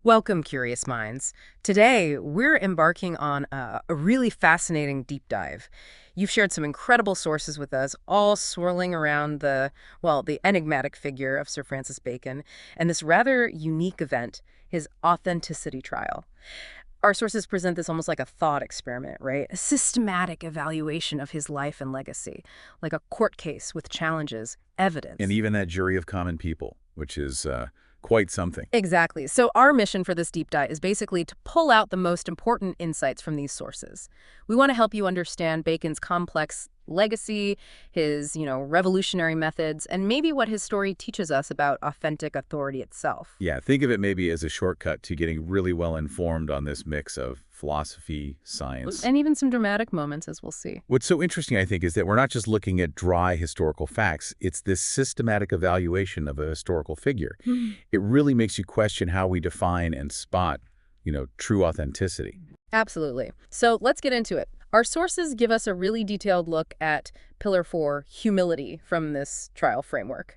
Welcome, curious minds. Today, we're embarking on a really fascinating deep dive. You've shared some incredible sources with us, all swirling around the enigmatic figure of Sir Francis Bacon and this rather unique event, his authenticity trial. Our sources present this almost like a thought experiment, right? A systematic evaluation of his life and legacy, like a court case with challenges, And evidence. even that jury of common people, which is quite something. Exactly. So our mission for this deep dive is basically to pull out the most important insights from these sources. We want to help you understand Bacon's complex legacy, his revolutionary methods, and maybe what his story teaches us about authentic authority itself. Yeah, think of it maybe as a shortcut to getting really well informed on this mix of philosophy, science. And even some dramatic moments, as we'll see. What's so interesting, I think, is that we're not just looking at dry historical facts. It's this systematic evaluation of a historical figure. It really makes you question how we define and spot, true authenticity. Absolutely. So let's get into it. Our sources give us a really detailed look at Pillar 4, humility, from this trial framework.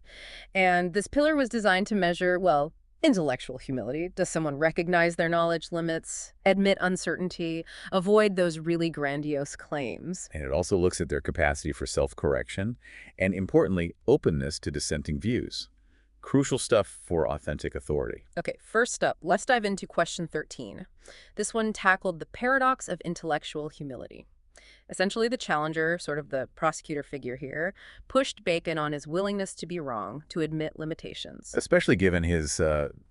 And this pillar was designed to measure, well, intellectual humility. Does someone recognize their knowledge limits, admit uncertainty, avoid those really grandiose claims? And it also looks at their capacity for self-correction and, importantly, openness to dissenting views. Crucial stuff for authentic authority. Okay, first up, let's dive into question 13. This one tackled the paradox of intellectual humility. Essentially, the challenger, sort of the prosecutor figure here, pushed Bacon on his willingness to be wrong, to admit limitations. Especially given his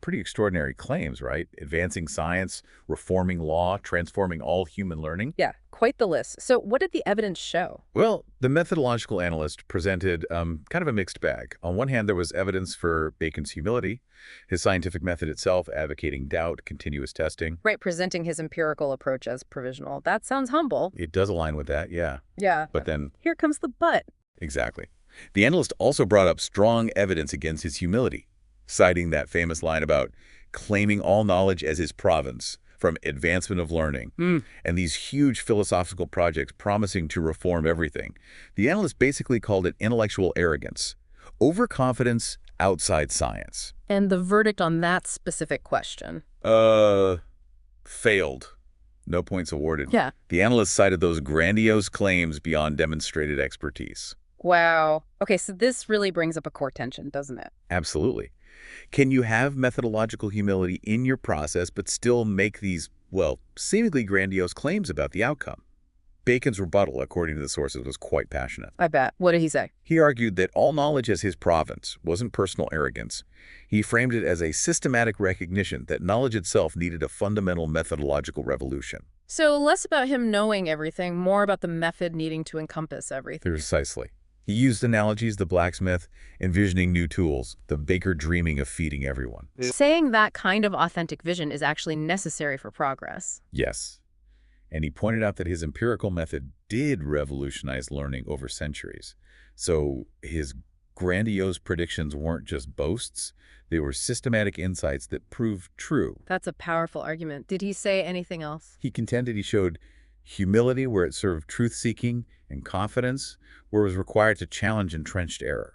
pretty extraordinary claims, right? Advancing science, reforming law, transforming all human learning. Yeah, quite the list. So what did the evidence show? Well, the methodological analyst presented kind of a mixed bag. On one hand, there was evidence for Bacon's humility, his scientific method itself advocating doubt, continuous testing. Right, presenting his empirical approach as provisional. That sounds humble. It does align with that, yeah. Yeah. But then, Here comes the but. exactly. The analyst also brought up strong evidence against his humility, citing that famous line about claiming all knowledge as his province from advancement of learning, and these huge philosophical projects promising to reform everything. The analyst basically called it intellectual arrogance, overconfidence outside science. And the verdict on that specific question. Failed. No points awarded. Yeah. The analyst cited those grandiose claims beyond demonstrated expertise. Wow. Okay, so this really brings up a core tension, doesn't it? Absolutely. Can you have methodological humility in your process but still make these, well, seemingly grandiose claims about the outcome? Bacon's rebuttal, according to the sources, was quite passionate. I bet. What did he say? He argued that all knowledge as his province wasn't personal arrogance. He framed it as a systematic recognition that knowledge itself needed a fundamental methodological revolution. So less about him knowing everything, more about the method needing to encompass everything. Precisely. He used analogies, the blacksmith envisioning new tools, the baker dreaming of feeding everyone. Saying that kind of authentic vision is actually necessary for progress. Yes. And he pointed out that his empirical method did revolutionize learning over centuries. So his grandiose predictions weren't just boasts, they were systematic insights that proved true. That's a powerful argument. Did he say anything else? He contended he showed humility where it served truth-seeking and confidence where it was required to challenge entrenched error.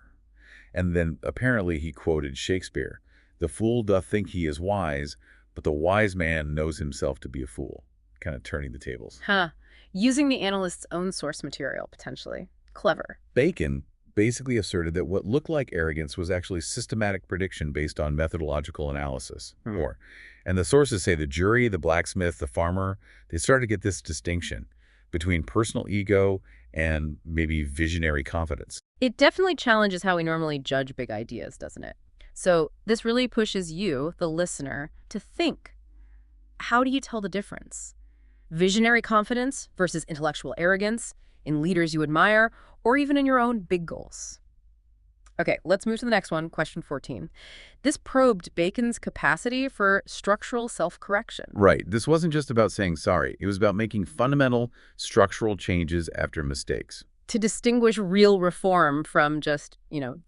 And then apparently he quoted Shakespeare, "The fool doth think he is wise, but the wise man knows himself to be a fool," kind of turning the tables. Huh. Using the analyst's own source material, potentially. Clever. Bacon basically asserted that what looked like arrogance was actually systematic prediction based on methodological analysis. More. And the sources say the jury, the blacksmith, the farmer, they started to get this distinction between personal ego and maybe visionary confidence. It definitely challenges how we normally judge big ideas, doesn't it? So this really pushes you, the listener, to think. How do you tell the difference? Visionary confidence versus intellectual arrogance in leaders you admire, or even in your own big goals. Okay, let's move to the next one, question 14. This probed Bacon's capacity for structural self-correction. Right. This wasn't just about saying sorry. It was about making fundamental structural changes after mistakes. To distinguish real reform from just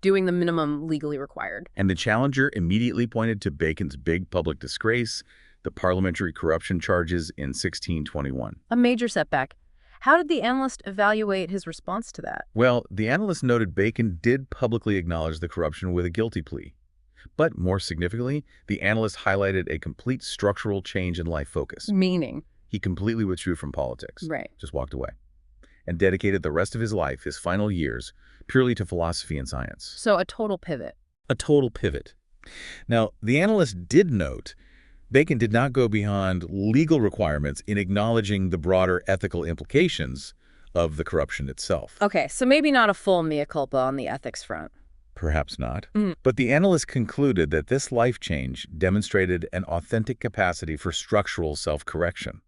doing the minimum legally required. And the challenger immediately pointed to Bacon's big public disgrace, the parliamentary corruption charges in 1621. A major setback. How did the analyst evaluate his response to that? Well, the analyst noted Bacon did publicly acknowledge the corruption with a guilty plea. But more significantly, the analyst highlighted a complete structural change in life focus. Meaning? He completely withdrew from politics, Right. just walked away, and dedicated the rest of his life, his final years, purely to philosophy and science. So a total pivot. A total pivot. Now, the analyst did note Bacon did not go beyond legal requirements in acknowledging the broader ethical implications of the corruption itself. Okay, so maybe not a full mea culpa on the ethics front. Perhaps not. Mm. But the analyst concluded that this life change demonstrated an authentic capacity for structural self-correction.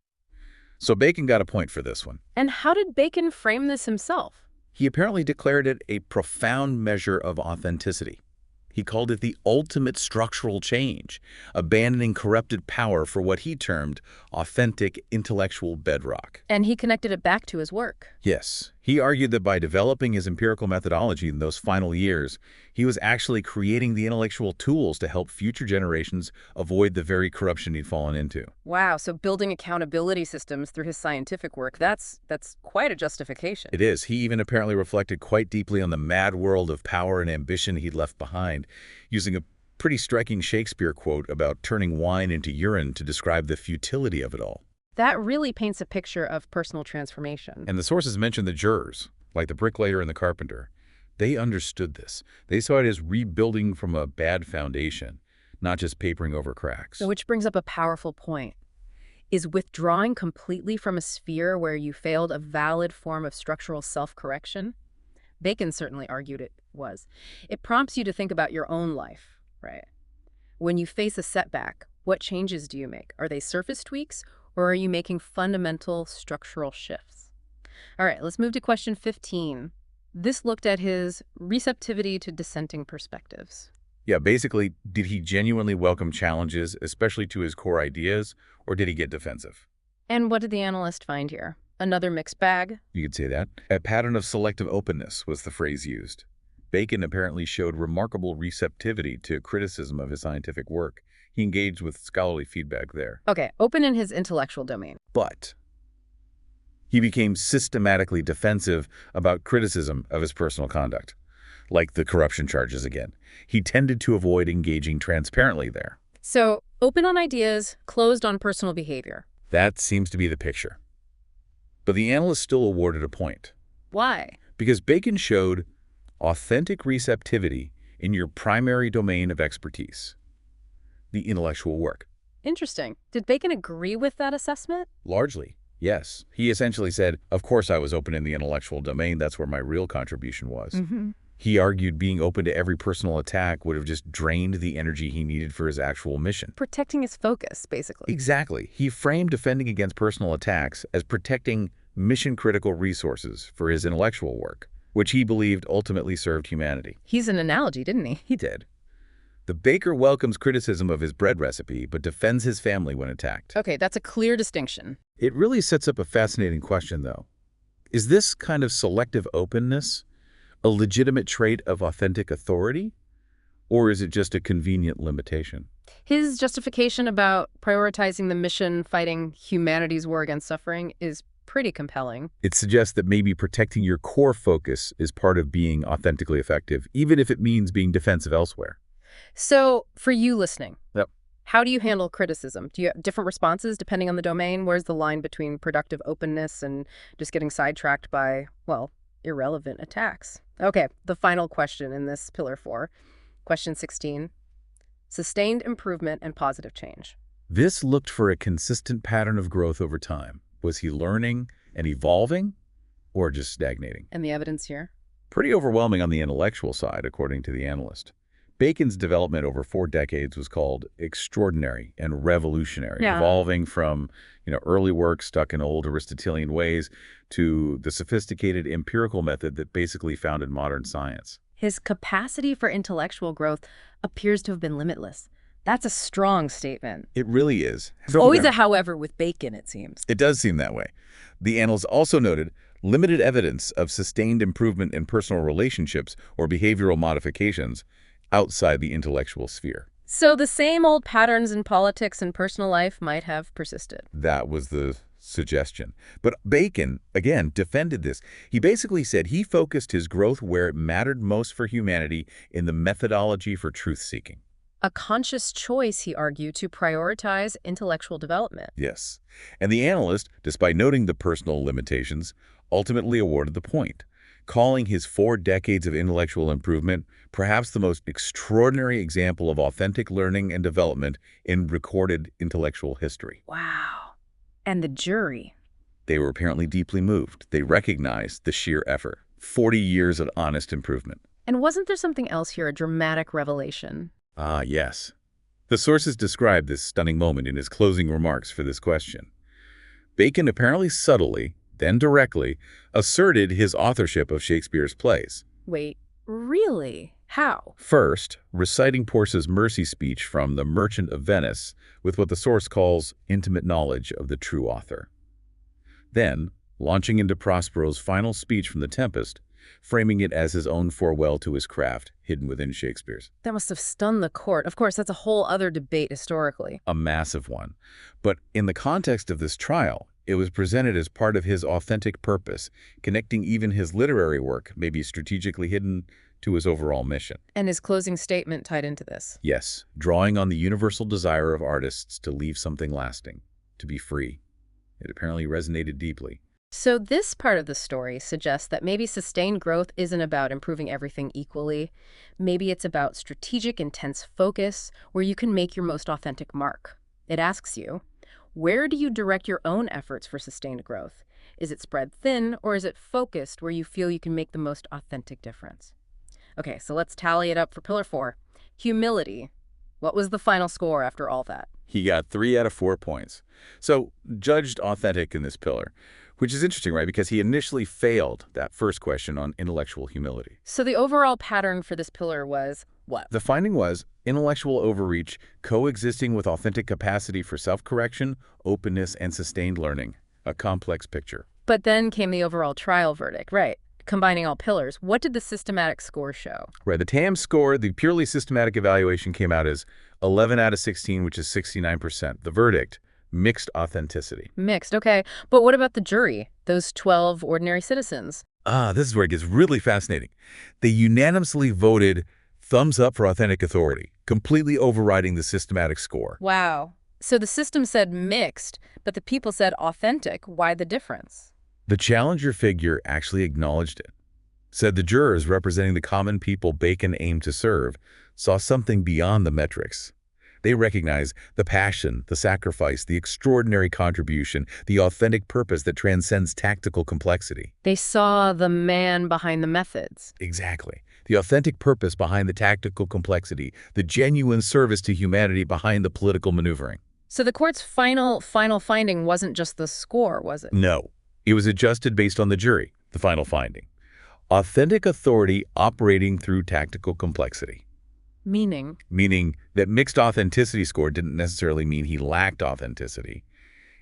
So Bacon got a point for this one. And how did Bacon frame this himself? He apparently declared it a profound measure of authenticity. He called it the ultimate structural change, abandoning corrupted power for what he termed authentic intellectual bedrock. And he connected it back to his work. Yes, he argued that by developing his empirical methodology in those final years, he was actually creating the intellectual tools to help future generations avoid the very corruption he'd fallen into. Wow, so building accountability systems through his scientific work, that's quite a justification. It is. He even apparently reflected quite deeply on the mad world of power and ambition he'd left behind, using a pretty striking Shakespeare quote about turning wine into urine to describe the futility of it all. That really paints a picture of personal transformation. And the sources mention the jurors, like the bricklayer and the carpenter. They understood this. They saw it as rebuilding from a bad foundation, not just papering over cracks. Which brings up a powerful point. Is withdrawing completely from a sphere where you failed a valid form of structural self-correction? Bacon certainly argued it was. It prompts you to think about your own life, right? When you face a setback, what changes do you make? Are they surface tweaks, or are you making fundamental structural shifts? All right, let's move to question 15. This looked at his receptivity to dissenting perspectives. Yeah, basically, did he genuinely welcome challenges, especially to his core ideas, or did he get defensive? And what did the analyst find here? Another mixed bag? You could say that. A pattern of selective openness was the phrase used. Bacon apparently showed remarkable receptivity to criticism of his scientific work. He engaged with scholarly feedback there. Okay, open in his intellectual domain. But he became systematically defensive about criticism of his personal conduct, like the corruption charges again. He tended to avoid engaging transparently there. So, open on ideas, closed on personal behavior. That seems to be the picture. But the analyst still awarded a point. Why? Because Bacon showed authentic receptivity in your primary domain of expertise, the intellectual work. Interesting. Did Bacon agree with that assessment? Largely, yes. He essentially said, of course I was open in the intellectual domain, that's where my real contribution was. He argued being open to every personal attack would have just drained the energy he needed for his actual mission. Protecting his focus, basically. Exactly. He framed defending against personal attacks as protecting mission-critical resources for his intellectual work, which he believed ultimately served humanity. He's an analogy, didn't he? He did. The baker welcomes criticism of his bread recipe, but defends his family when attacked. Okay, that's a clear distinction. It really sets up a fascinating question, though. Is this kind of selective openness a legitimate trait of authentic authority, or is it just a convenient limitation? His justification about prioritizing the mission, fighting humanity's war against suffering, is pretty compelling. It suggests that maybe protecting your core focus is part of being authentically effective, even if it means being defensive elsewhere. So, for you listening, Yep. How do you handle criticism? Do you have different responses depending on the domain? Where's the line between productive openness and just getting sidetracked by, well, irrelevant attacks? Okay, the final question in this Pillar 4, question 16, sustained improvement and positive change. This looked for a consistent pattern of growth over time. Was he learning and evolving, or just stagnating? And the evidence here? Pretty overwhelming on the intellectual side, according to the analyst. Bacon's development over 4 decades was called extraordinary and revolutionary, evolving from early work stuck in old Aristotelian ways to the sophisticated empirical method that basically founded modern science. His capacity for intellectual growth appears to have been limitless. That's a strong statement. It really is. Always a however with Bacon, it seems. It does seem that way. The analyst also noted limited evidence of sustained improvement in personal relationships or behavioral modifications outside the intellectual sphere. So the same old patterns in politics and personal life might have persisted. That was the suggestion. But Bacon, again, defended this. He basically said he focused his growth where it mattered most for humanity in the methodology for truth-seeking. A conscious choice, he argued, to prioritize intellectual development. Yes. And the analyst, despite noting the personal limitations, ultimately awarded the point, calling his 4 decades of intellectual improvement perhaps the most extraordinary example of authentic learning and development in recorded intellectual history. Wow. And the jury. They were apparently deeply moved. They recognized the sheer effort. 40 years of honest improvement. And wasn't there something else here, a dramatic revelation? Ah, yes. The sources describe this stunning moment in his closing remarks for this question. Bacon apparently subtly, then directly, asserted his authorship of Shakespeare's plays. Wait, really? How? First, reciting Portia's mercy speech from The Merchant of Venice with what the source calls intimate knowledge of the true author. Then, launching into Prospero's final speech from The Tempest, framing it as his own farewell to his craft, hidden within Shakespeare's. That must have stunned the court. Of course, that's a whole other debate historically. A massive one. But in the context of this trial, it was presented as part of his authentic purpose, connecting even his literary work, maybe strategically hidden, to his overall mission. And his closing statement tied into this. Yes, drawing on the universal desire of artists to leave something lasting, to be free. It apparently resonated deeply. So this part of the story suggests that maybe sustained growth isn't about improving everything equally. Maybe it's about strategic, intense focus where you can make your most authentic mark. It asks you, where do you direct your own efforts for sustained growth? Is it spread thin, or is it focused where you feel you can make the most authentic difference? Okay, so let's tally it up for Pillar 4. Humility. What was the final score after all that? He got 3 out of 4 points. So, judged authentic in this pillar, which is interesting, right? Because he initially failed that first question on intellectual humility. So the overall pattern for this pillar was what? The finding was intellectual overreach coexisting with authentic capacity for self-correction, openness, and sustained learning. A complex picture. But then came the overall trial verdict, right? Combining all pillars. What did the systematic score show? Right, the TAM score, the purely systematic evaluation, came out as 11 out of 16, which is 69%. The verdict, mixed authenticity. Mixed, okay. But what about the jury, those 12 ordinary citizens? This is where it gets really fascinating. They unanimously voted thumbs up for authentic authority, completely overriding the systematic score. Wow. So the system said mixed, but the people said authentic. Why the difference? The challenger figure actually acknowledged it. Said the jurors representing the common people Bacon aimed to serve saw something beyond the metrics. They recognize the passion, the sacrifice, the extraordinary contribution, the authentic purpose that transcends tactical complexity. They saw the man behind the methods. Exactly. The authentic purpose behind the tactical complexity, the genuine service to humanity behind the political maneuvering. So the court's final finding wasn't just the score, was it? No. It was adjusted based on the jury, the final finding. Authentic authority operating through tactical complexity. Meaning? Meaning that mixed authenticity score didn't necessarily mean he lacked authenticity.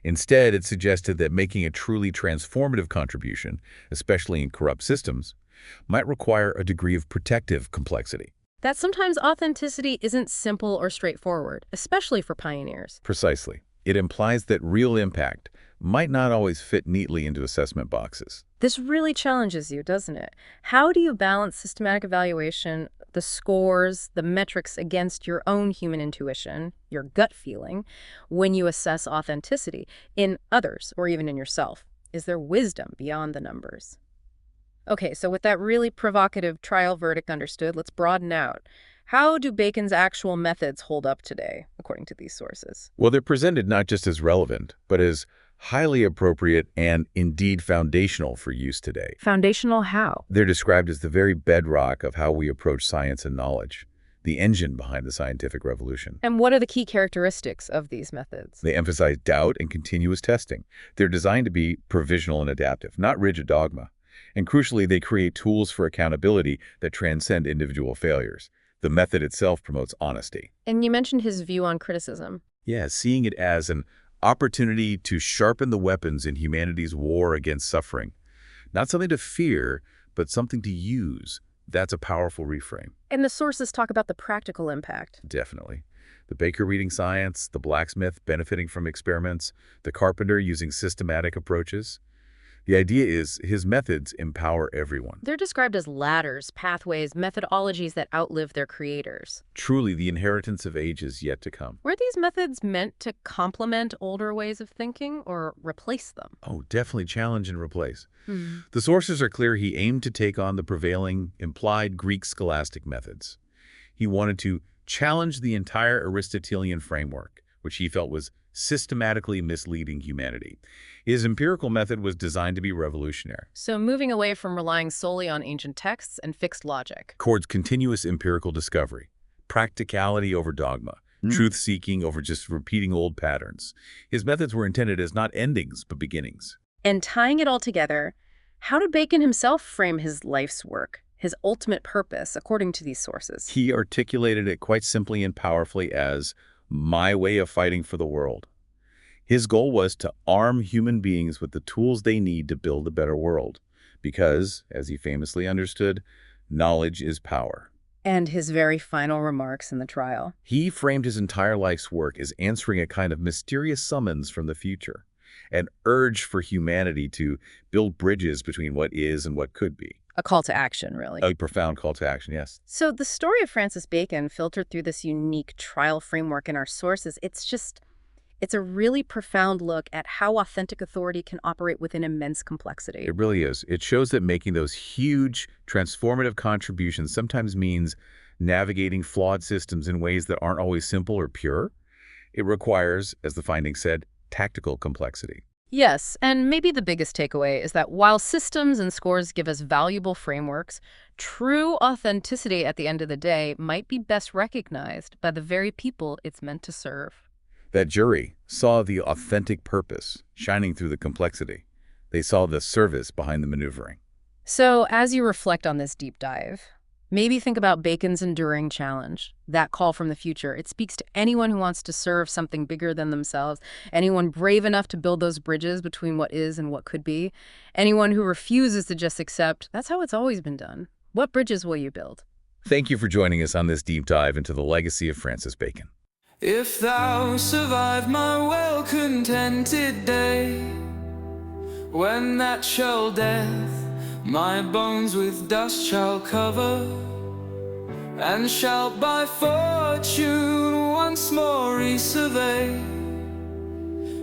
Instead, it suggested that making a truly transformative contribution, especially in corrupt systems, might require a degree of protective complexity. That sometimes authenticity isn't simple or straightforward, especially for pioneers. Precisely. It implies that real impact might not always fit neatly into assessment boxes. This really challenges you, doesn't it? How do you balance systematic evaluation, the scores, the metrics against your own human intuition, your gut feeling, when you assess authenticity in others or even in yourself? Is there wisdom beyond the numbers? Okay, so with that really provocative trial verdict understood, let's broaden out. How do Bacon's actual methods hold up today, according to these sources? Well, they're presented not just as relevant, but as highly appropriate and indeed foundational for use today. Foundational how? They're described as the very bedrock of how we approach science and knowledge, the engine behind the scientific revolution. And what are the key characteristics of these methods? They emphasize doubt and continuous testing. They're designed to be provisional and adaptive, not rigid dogma. And crucially, they create tools for accountability that transcend individual failures. The method itself promotes honesty. And you mentioned his view on criticism. Yeah, seeing it as an opportunity to sharpen the weapons in humanity's war against suffering. Not something to fear, but something to use. That's a powerful reframe. And the sources talk about the practical impact. Definitely. The baker reading science, the blacksmith benefiting from experiments, the carpenter using systematic approaches. The idea is his methods empower everyone. They're described as ladders, pathways, methodologies that outlive their creators. Truly, the inheritance of ages yet to come. Were these methods meant to complement older ways of thinking or replace them? Oh, definitely challenge and replace. Hmm. The sources are clear he aimed to take on the prevailing, implied Greek scholastic methods. He wanted to challenge the entire Aristotelian framework, which he felt was systematically misleading humanity. His empirical method was designed to be revolutionary. So moving away from relying solely on ancient texts and fixed logic. Towards continuous empirical discovery, practicality over dogma, truth-seeking over just repeating old patterns. His methods were intended as not endings, but beginnings. And tying it all together, how did Bacon himself frame his life's work, his ultimate purpose, according to these sources? He articulated it quite simply and powerfully as my way of fighting for the world. His goal was to arm human beings with the tools they need to build a better world, because, as he famously understood, knowledge is power. And his very final remarks in the trial. He framed his entire life's work as answering a kind of mysterious summons from the future, an urge for humanity to build bridges between what is and what could be. A call to action, really. A profound call to action, yes. So the story of Francis Bacon, filtered through this unique trial framework in our sources, it's a really profound look at how authentic authority can operate within immense complexity. It really is. It shows that making those huge, transformative contributions sometimes means navigating flawed systems in ways that aren't always simple or pure. It requires, as the findings said, tactical complexity. Yes, and maybe the biggest takeaway is that while systems and scores give us valuable frameworks, true authenticity at the end of the day might be best recognized by the very people it's meant to serve. That jury saw the authentic purpose shining through the complexity. They saw the service behind the maneuvering. So as you reflect on this deep dive, maybe think about Bacon's enduring challenge, that call from the future. It speaks to anyone who wants to serve something bigger than themselves, anyone brave enough to build those bridges between what is and what could be, anyone who refuses to just accept, that's how it's always been done. What bridges will you build? Thank you for joining us on this deep dive into the legacy of Francis Bacon. If thou survive my well-contented day, when that shall death my bones with dust shall cover, and shall by fortune once more resurvey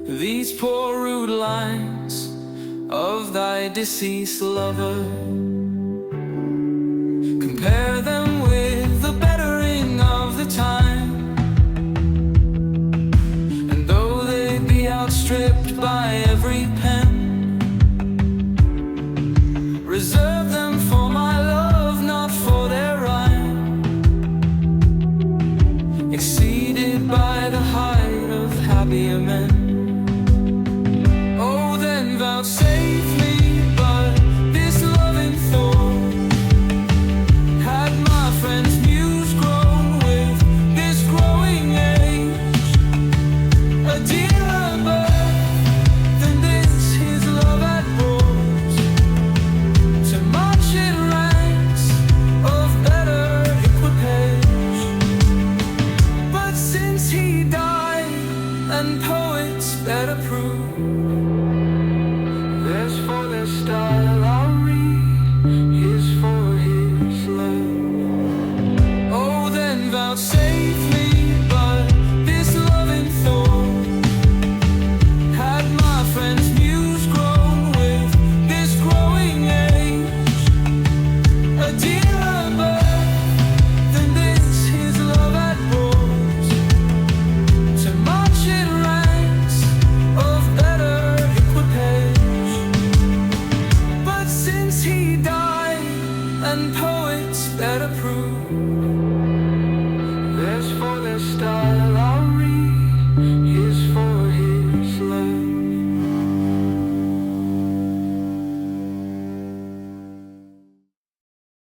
these poor rude lines of thy deceased lover, compare them with the bettering of the time, and though they be outstripped by every pen, reserve them for my love, not for their rhyme, exceeded by the height of happier men. Oh, then vouchsafe me but this loving thought, had my friend's muse grown with this growing age, a dearer birth than this his love had brought, to much it ranks of better equipage. But since he died, and poets better prove, there's for their style I'll read, his for his love. Oh, then vouchsafe me but this loving thought, had my friend's muse grown with this growing age, a dearer birth than this his love had brought, to much it ranks of better equipage. But since he died, and poets better prove,